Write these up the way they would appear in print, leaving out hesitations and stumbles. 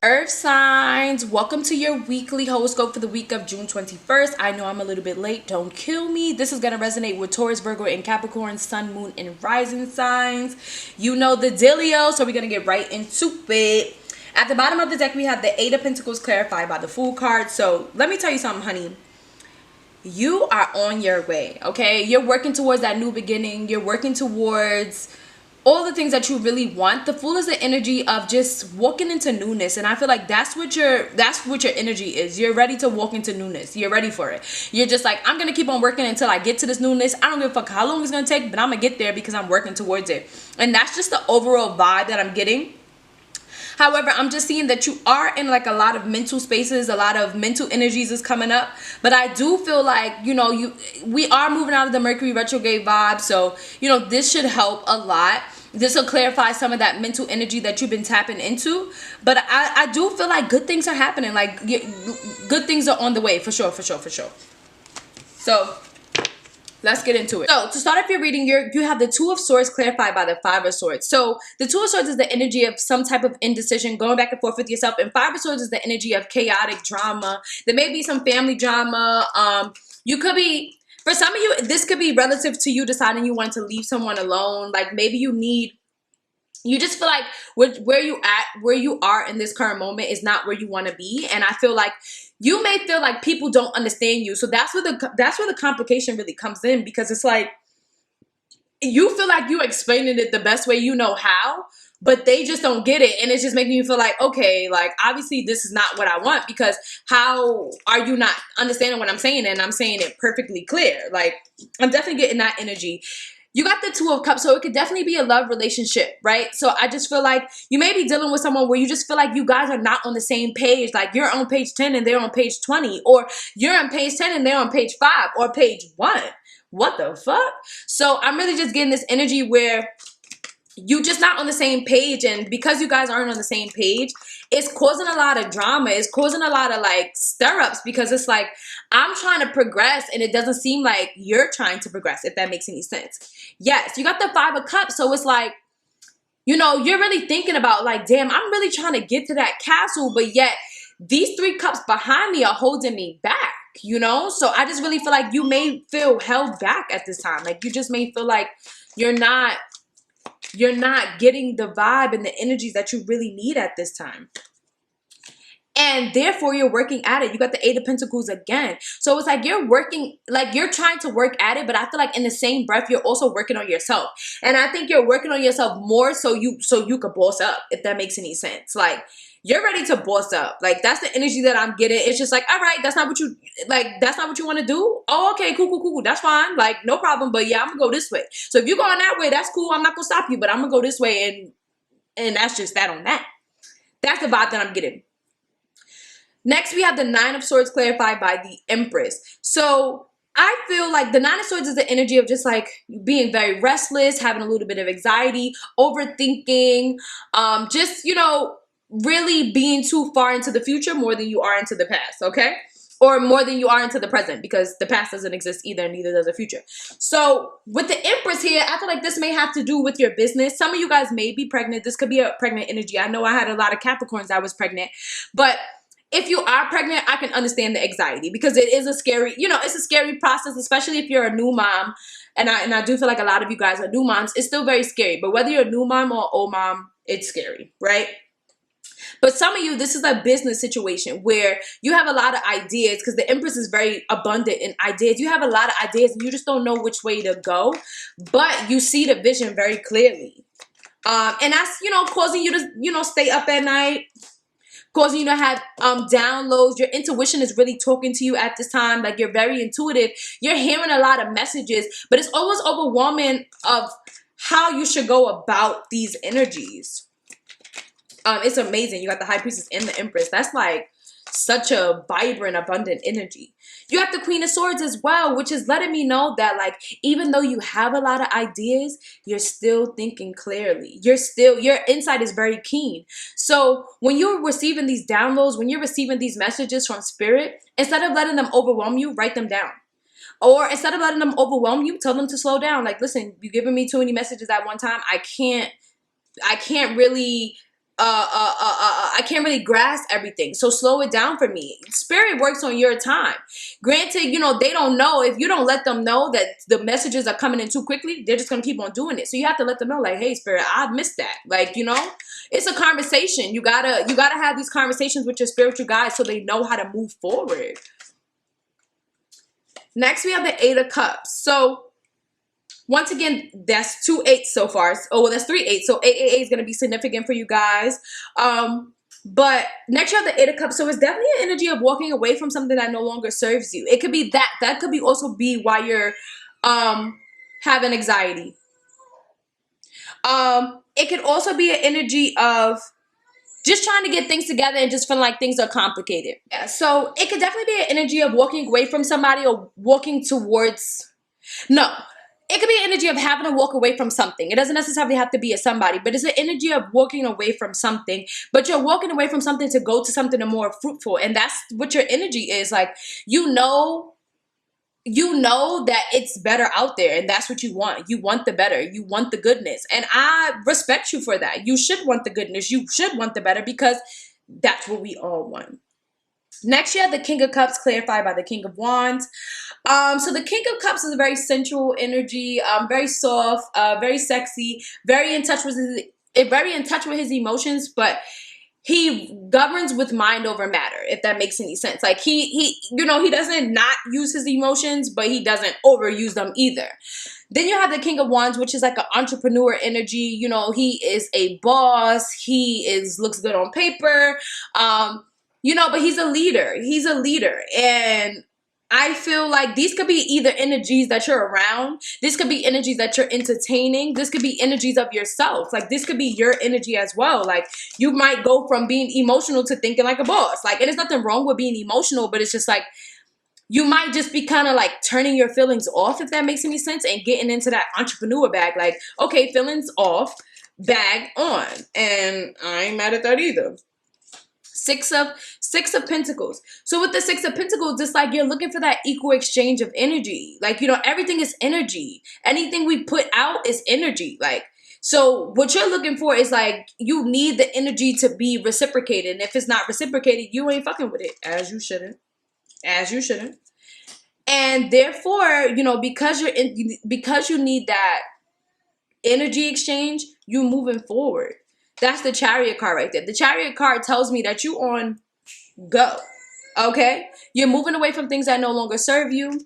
Earth signs, welcome to your weekly horoscope for the week of June 21st. I know I'm a little bit late, don't kill me. This is going to resonate with Taurus, Virgo, and Capricorn, sun, moon, and rising signs. You know the dealio, so we're going to get right into it. At the bottom of the deck, we have the Eight of Pentacles clarified by the Fool card. So let me tell you something, honey. You are on your way, okay? You're working towards that new beginning. You're working towards all the things that you really want. The Fool is the energy of just walking into newness, and I feel like that's what your energy is. You're ready to walk into newness. You're ready for it. You're just like, I'm gonna keep on working until I get to this newness. I don't give a fuck how long it's gonna take, but I'm gonna get there because I'm working towards it. And that's just the overall vibe that I'm getting. However, I'm just seeing that you are in like a lot of mental spaces, a lot of mental energies is coming up. But I do feel like, you know, we are moving out of the Mercury retrograde vibe. So, you know, this should help a lot. This will clarify some of that mental energy that you've been tapping into. But I do feel like good things are happening. Like good things are on the way for sure, for sure, for sure. So let's get into it. So to start off your reading, you have the Two of Swords clarified by the Five of Swords. So the Two of Swords is the energy of some type of indecision, going back and forth with yourself. And Five of Swords is the energy of chaotic drama. There may be some family drama. You could be, for some of you, this could be relative to you deciding you want to leave someone alone. Like maybe you just feel like where you are in this current moment is not where you want to be. And I feel like you may feel like people don't understand you. So that's where the complication really comes in, because it's like you feel like you're explaining it the best way you know how, but they just don't get it. And it's just making you feel like, okay, like obviously this is not what I want, because how are you not understanding what I'm saying? And I'm saying it perfectly clear. Like I'm definitely getting that energy. You got the Two of Cups, so it could definitely be a love relationship, right? So I just feel like you may be dealing with someone where you just feel like you guys are not on the same page. Like you're on page 10 and they're on page 20, or you're on page 10 and they're on page 5 or page 1. What the fuck? So I'm really just getting this energy where you just not on the same page, and because you guys aren't on the same page, it's causing a lot of drama. It's causing a lot of like stir-ups, because it's like I'm trying to progress and it doesn't seem like you're trying to progress, if that makes any sense. Yes, you got the Five of Cups, so it's like, you know, you're really thinking about like, damn, I'm really trying to get to that castle, but yet these three cups behind me are holding me back, you know? So I just really feel like you may feel held back at this time. Like you just may feel like you're not getting the vibe and the energies that you really need at this time. And therefore, you're working at it. You got the Eight of Pentacles again. So it's like you're working, like you're trying to work at it, but I feel like in the same breath, you're also working on yourself. And I think you're working on yourself more so you could boss up, if that makes any sense. Like you're ready to boss up. Like that's the energy that I'm getting. It's just like, all right, that's not what you want to do. Oh, okay, cool. That's fine. Like no problem. But yeah, I'm gonna go this way. So if you're going that way, that's cool. I'm not gonna stop you, but I'm gonna go this way, and that's just that on that. That's the vibe that I'm getting. Next, we have the Nine of Swords clarified by the Empress. So I feel like the Nine of Swords is the energy of just like being very restless, having a little bit of anxiety, overthinking, just, you know, really being too far into the future more than you are into the past, okay? Or more than you are into the present, because the past doesn't exist either, neither does the future. So with the Empress here, I feel like this may have to do with your business. Some of you guys may be pregnant. This could be a pregnant energy. I know I had a lot of Capricorns that was pregnant, but if you are pregnant, I can understand the anxiety, because it is a scary, you know, it's a scary process, especially if you're a new mom. And I do feel like a lot of you guys are new moms. It's still very scary. But whether you're a new mom or old mom, it's scary, right? But some of you, this is a business situation where you have a lot of ideas, because the Empress is very abundant in ideas. You have a lot of ideas and you just don't know which way to go, but you see the vision very clearly. And that's, you know, causing you to, you know, stay up at night, causing you to have downloads. Your intuition is really talking to you at this time. Like you're very intuitive. You're hearing a lot of messages, but it's almost overwhelming of how you should go about these energies. It's amazing. You got the High Priestess and the Empress. That's like such a vibrant, abundant energy. You have the Queen of Swords as well, which is letting me know that like, even though you have a lot of ideas, you're still thinking clearly. Your insight is very keen. So when you're receiving these downloads, when you're receiving these messages from spirit, instead of letting them overwhelm you, write them down. Or instead of letting them overwhelm you, tell them to slow down. Like, listen, you're giving me too many messages at one time. I can't really I can't really grasp everything. So slow it down for me. Spirit works on your time. Granted, you know, they don't know. If you don't let them know that the messages are coming in too quickly, they're just going to keep on doing it. So you have to let them know, like, hey, Spirit, I missed that. Like, you know, it's a conversation. You gotta have these conversations with your spiritual guides so they know how to move forward. Next, we have the Eight of Cups. So once again, that's 2 8s so far. Oh, well, that's 3 8s. So 8 is going to be significant for you guys. But next you have the Eight of Cups. So it's definitely an energy of walking away from something that no longer serves you. It could be that. That could be also be why you're having anxiety. It could also be an energy of just trying to get things together and just feeling like things are complicated. Yeah, so it could definitely be an energy of walking away from somebody or walking towards... No. It could be an energy of having to walk away from something. It doesn't necessarily have to be a somebody, but it's an energy of walking away from something. But you're walking away from something to go to something more fruitful. And that's what your energy is. Like, you know that it's better out there, and that's what you want. You want the better. You want the goodness. And I respect you for that. You should want the goodness. You should want the better, because that's what we all want. Next, you have the King of Cups, clarified by the King of Wands. So the King of Cups is a very sensual energy, very soft, very sexy, very in touch with his emotions, but he governs with mind over matter, if that makes any sense. Like, he doesn't not use his emotions, but he doesn't overuse them either. Then you have the King of Wands, which is like an entrepreneur energy. You know, he is a boss. Looks good on paper. You know, but he's a leader. He's a leader. And I feel like these could be either energies that you're around. This could be energies that you're entertaining. This could be energies of yourself. Like, this could be your energy as well. Like, you might go from being emotional to thinking like a boss. Like, and there's nothing wrong with being emotional, but it's just like, you might just be kind of like turning your feelings off, if that makes any sense, and getting into that entrepreneur bag. Like, okay, feelings off, bag on. And I ain't mad at that either. Six of Pentacles. So with the Six of Pentacles, it's like you're looking for that equal exchange of energy. Like, you know, everything is energy. Anything we put out is energy. Like, so what you're looking for is like, you need the energy to be reciprocated. And if it's not reciprocated, you ain't fucking with it. As you shouldn't. As you shouldn't. And therefore, you know, because you need that energy exchange, you're moving forward. That's the Chariot card right there. The Chariot card tells me that you on go. Okay? You're moving away from things that no longer serve you.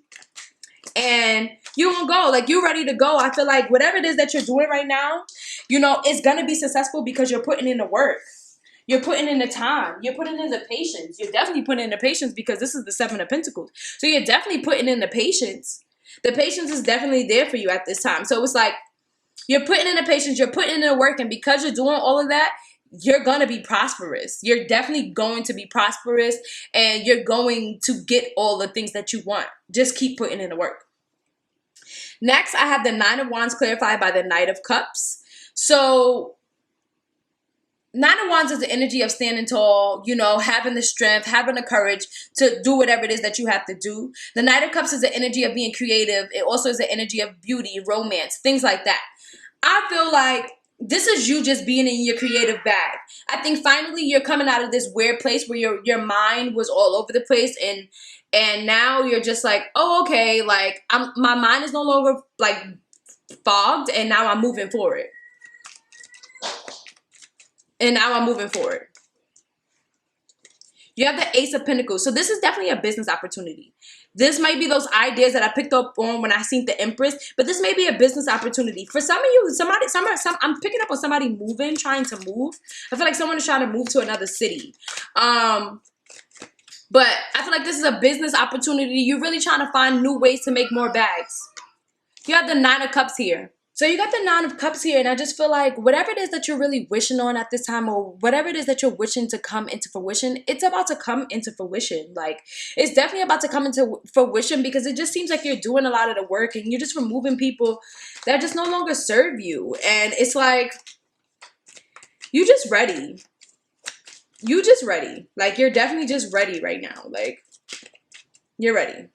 And you on go. Like, you're ready to go. I feel like whatever it is that you're doing right now, you know, it's going to be successful because you're putting in the work. You're putting in the time. You're putting in the patience. You're definitely putting in the patience, because this is the Seven of Pentacles. So you're definitely putting in the patience. The patience is definitely there for you at this time. So it's like, you're putting in the patience, you're putting in the work, and because you're doing all of that, you're going to be prosperous. You're definitely going to be prosperous, and you're going to get all the things that you want. Just keep putting in the work. Next, I have the Nine of Wands, clarified by the Knight of Cups. So Nine of Wands is the energy of standing tall, you know, having the strength, having the courage to do whatever it is that you have to do. The Knight of Cups is the energy of being creative. It also is the energy of beauty, romance, things like that. I feel like this is you just being in your creative bag. I think finally you're coming out of this weird place where your mind was all over the place, and now you're just like, oh, okay, like my mind is no longer like fogged, and now I'm moving forward. And now I'm moving forward. You have the Ace of Pentacles. So this is definitely a business opportunity. This might be those ideas that I picked up on when I seen the Empress, but this may be a business opportunity. For some of you, I'm picking up on somebody moving, trying to move. I feel like someone is trying to move to another city. But I feel like this is a business opportunity. You're really trying to find new ways to make more bags. You have the Nine of Cups here. So you got the Nine of Cups here, and I just feel like whatever it is that you're really wishing on at this time, or whatever it is that you're wishing to come into fruition, it's about to come into fruition. Like, it's definitely about to come into fruition, because it just seems like you're doing a lot of the work, and you're just removing people that just no longer serve you. And it's like, you just ready. You just ready. Like, you're definitely just ready right now. Like, you're ready.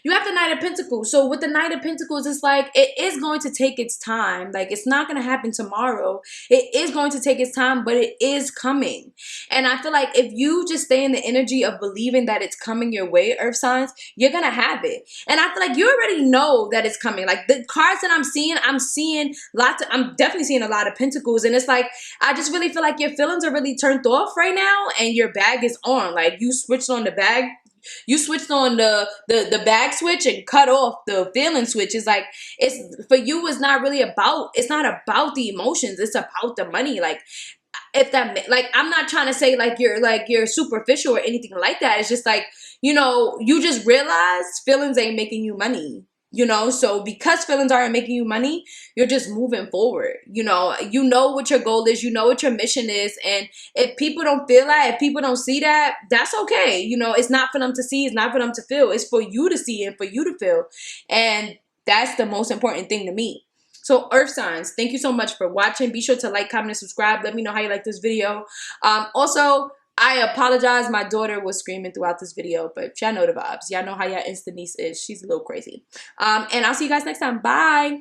You have the Knight of Pentacles. So with the Knight of Pentacles, it's like it is going to take its time. Like it's not going to happen tomorrow. It is going to take its time, but it is coming. And I feel like if you just stay in the energy of believing that it's coming your way, Earth signs, you're going to have it. And I feel like you already know that it's coming. Like the cards that I'm seeing lots of, I'm definitely seeing a lot of Pentacles. And it's like, I just really feel like your feelings are really turned off right now and your bag is on. Like you switched on the bag. You switched on the bag switch and cut off the feeling switch. It's like, it's for you, it's not really about, it's not about the emotions. It's about the money. Like, if that, like, I'm not trying to say like you're superficial or anything like that. It's just like, you know, you just realize feelings ain't making you money. You know, so because feelings aren't making you money, you're just moving forward. You know what your goal is. You know what your mission is. And if people don't feel that, if people don't see that, that's okay. You know, it's not for them to see. It's not for them to feel. It's for you to see and for you to feel. And that's the most important thing to me. So Earth signs, thank you so much for watching. Be sure to like, comment, and subscribe. Let me know how you like this video. Also, I apologize. My daughter was screaming throughout this video, but y'all know the vibes. Y'all know how y'all instant niece is. She's a little crazy. And I'll see you guys next time. Bye.